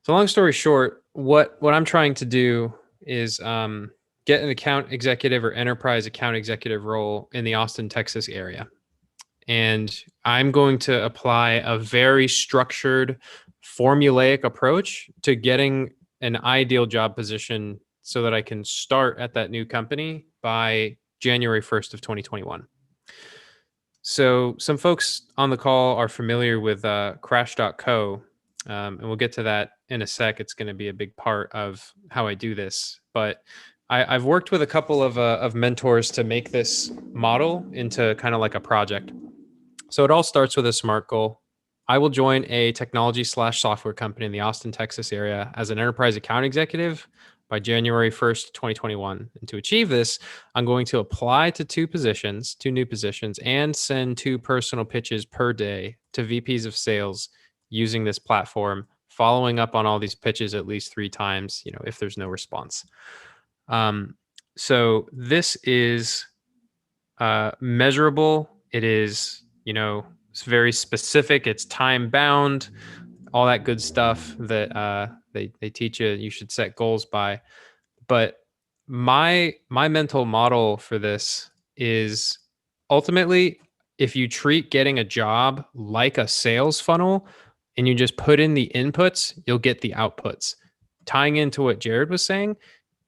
So long story short, what I'm trying to do is get an account executive or enterprise account executive role in the Austin, Texas area. And I'm going to apply a very structured, formulaic approach to getting an ideal job position so that I can start at that new company by January 1st of 2021. So some folks on the call are familiar with Crash.co, and we'll get to that in a sec. It's going to be a big part of how I do this. But I've worked with a couple of mentors to make this model into kind of like a project. So it all starts with a SMART goal. I will join a technology/software company in the Austin, Texas area as an enterprise account executive by January 1st, 2021. And to achieve this, I'm going to apply to two new positions, and send 2 personal pitches per day to VPs of sales using this platform, following up on all these pitches at least 3 times, if there's no response. So this is measurable. It is, it's very specific. It's time bound, all that good stuff that they teach you should set goals by. But my mental model for this is ultimately, if you treat getting a job like a sales funnel and you just put in the inputs, you'll get the outputs. Tying into what Jared was saying,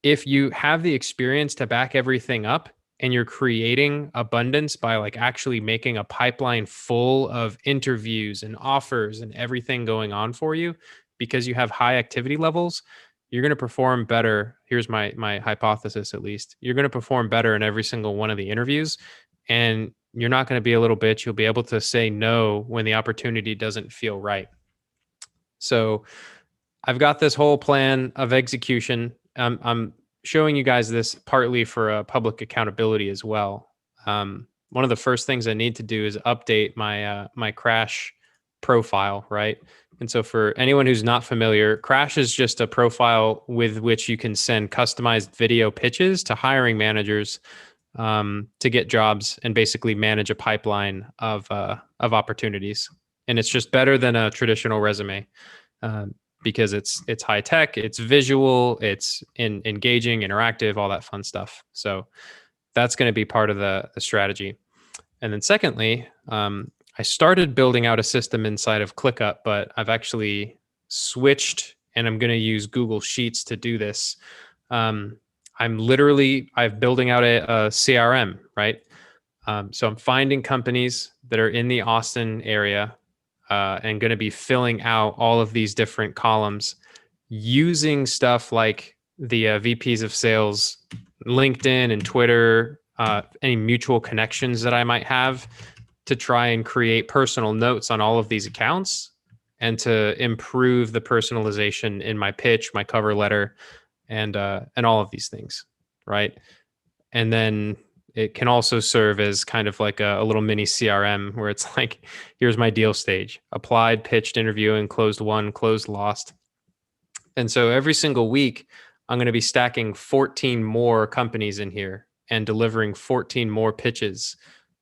if you have the experience to back everything up and you're creating abundance by like actually making a pipeline full of interviews and offers and everything going on for you because you have high activity levels, you're going to perform better. Here's my hypothesis, at least. You're going to perform better in every single one of the interviews, and you're not going to be a little bitch. You'll be able to say no when the opportunity doesn't feel right. So I've got this whole plan of execution. I'm showing you guys this partly for public accountability as well. One of the first things I need to do is update my Crash profile, right? And so for anyone who's not familiar, Crash is just a profile with which you can send customized video pitches to hiring managers to get jobs and basically manage a pipeline of opportunities. And it's just better than a traditional resume. Because it's high tech, it's visual, it's engaging, interactive, all that fun stuff. So that's going to be part of the strategy. And then secondly, I started building out a system inside of ClickUp, but I've actually switched and I'm going to use Google Sheets to do this. I'm building out a CRM, right? So I'm finding companies that are in the Austin area and going to be filling out all of these different columns using stuff like the VPs of sales, LinkedIn and Twitter, any mutual connections that I might have, to try and create personal notes on all of these accounts and to improve the personalization in my pitch, my cover letter, and all of these things, right? And then it can also serve as kind of like a little mini CRM where it's like, here's my deal stage: applied, pitched, interviewing, closed won, closed lost. And so every single week, I'm going to be stacking 14 more companies in here and delivering 14 more pitches.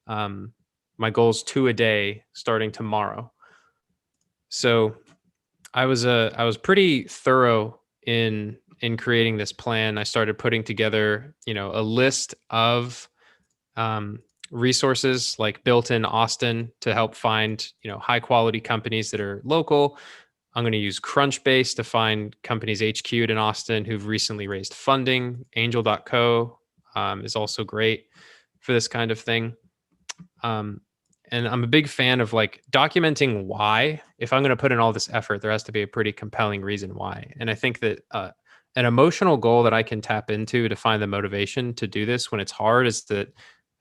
My goal is 2 a day starting tomorrow. So I was pretty thorough in creating this plan. I started putting together, a list of resources like Built in Austin to help find, high quality companies that are local. I'm going to use Crunchbase to find companies HQ'd in Austin who've recently raised funding. Angel.co is also great for this kind of thing. And I'm a big fan of like documenting why. If I'm going to put in all this effort, there has to be a pretty compelling reason why. And I think that an emotional goal that I can tap into to find the motivation to do this when it's hard is that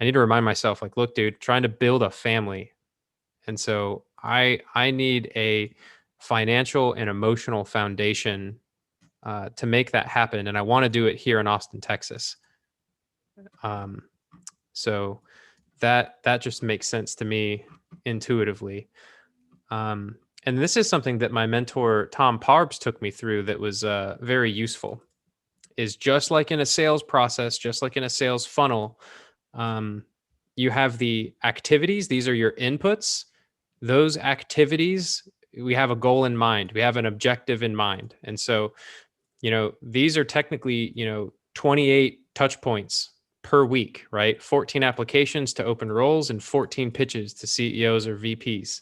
I need to remind myself, like, look, dude, trying to build a family. And so I need a financial and emotional foundation to make that happen. And I want to do it here in Austin, Texas. So that just makes sense to me intuitively. And this is something that my mentor, Tom Parbs, took me through that was very useful. Is just like in a sales process, just like in a sales funnel, you have the activities. These are your inputs. Those activities we have a goal in mind. We have an objective in mind. And so, these are technically, 28 touch points per week, right? 14 applications to open roles and 14 pitches to CEOs or VPs.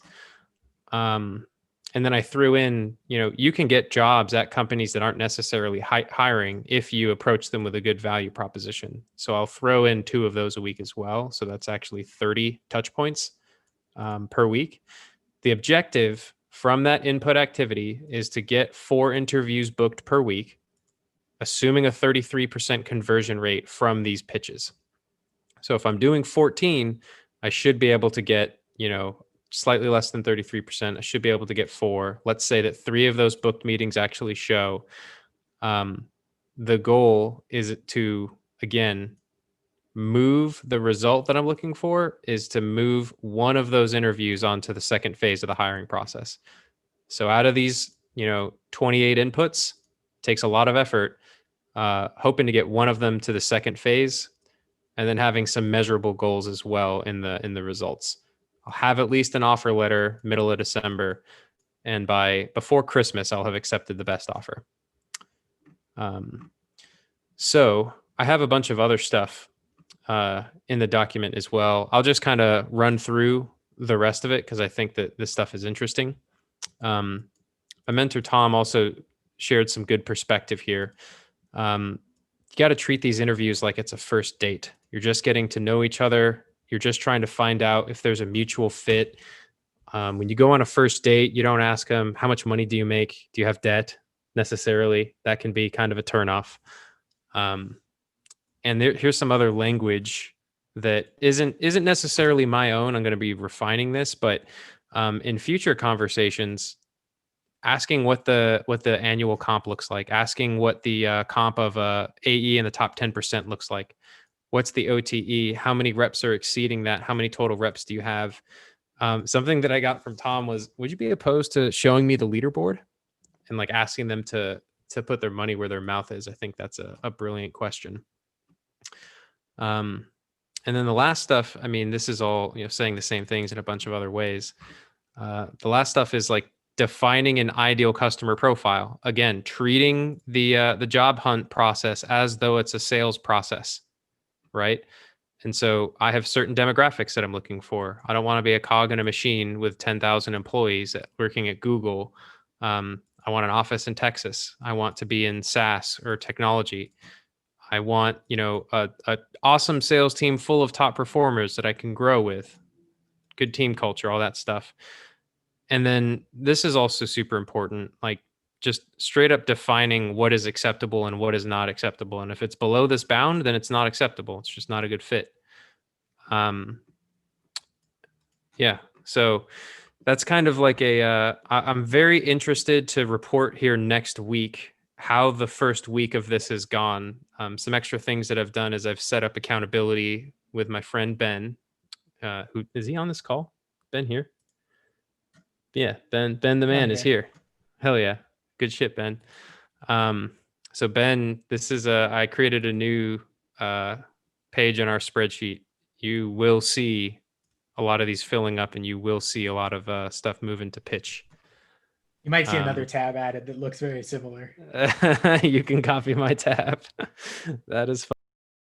And then I threw in, you can get jobs at companies that aren't necessarily hiring if you approach them with a good value proposition. So I'll throw in 2 of those a week as well. So that's actually 30 touch points per week. The objective from that input activity is to get 4 interviews booked per week, assuming a 33% conversion rate from these pitches. So if I'm doing 14, I should be able to get, slightly less than 33%. I should be able to get 4. Let's say that 3 of those booked meetings actually show. The goal is to, again, move the result that I'm looking for is to move one of those interviews onto the second phase of the hiring process. So out of these, 28 inputs, takes a lot of effort, hoping to get one of them to the second phase, and then having some measurable goals as well in the results. I'll have at least an offer letter middle of December, and before Christmas, I'll have accepted the best offer. So I have a bunch of other stuff in the document as well. I'll just kind of run through the rest of it because I think that this stuff is interesting. My mentor Tom also shared some good perspective here. You got to treat these interviews like it's a first date. You're just getting to know each other. You're just trying to find out if there's a mutual fit. When you go on a first date, you don't ask them, how much money do you make? Do you have debt necessarily? That can be kind of a turnoff. And here's some other language that isn't necessarily my own. I'm going to be refining this, but in future conversations, asking what the annual comp looks like, asking what the comp of AE in the top 10% looks like. What's the OTE? How many reps are exceeding that? How many total reps do you have? Something that I got from Tom was, would you be opposed to showing me the leaderboard and like asking them to put their money where their mouth is? I think that's a brilliant question. And then the last stuff, I mean, this is all, saying the same things in a bunch of other ways. The last stuff is like defining an ideal customer profile. Again, treating the job hunt process as though it's a sales process, right? And so I have certain demographics that I'm looking for. I don't want to be a cog in a machine with 10,000 employees working at Google. I want an office in Texas. I want to be in SaaS or technology. I want, a awesome sales team full of top performers that I can grow with. Good team culture, all that stuff. And then this is also super important, like just straight up defining what is acceptable and what is not acceptable. And if it's below this bound, then it's not acceptable. It's just not a good fit. Yeah. So that's kind of like I'm very interested to report here next week how the first week of this has gone. Some extra things that I've done is I've set up accountability with my friend Ben. Who is he on this call? Ben here? Yeah, Ben the man is here. Hell yeah. Good shit, Ben. So Ben, this is I created a new page in our spreadsheet. You will see a lot of these filling up and you will see a lot of stuff moving to pitch. You might see another tab added that looks very similar. You can copy my tab. That is fun.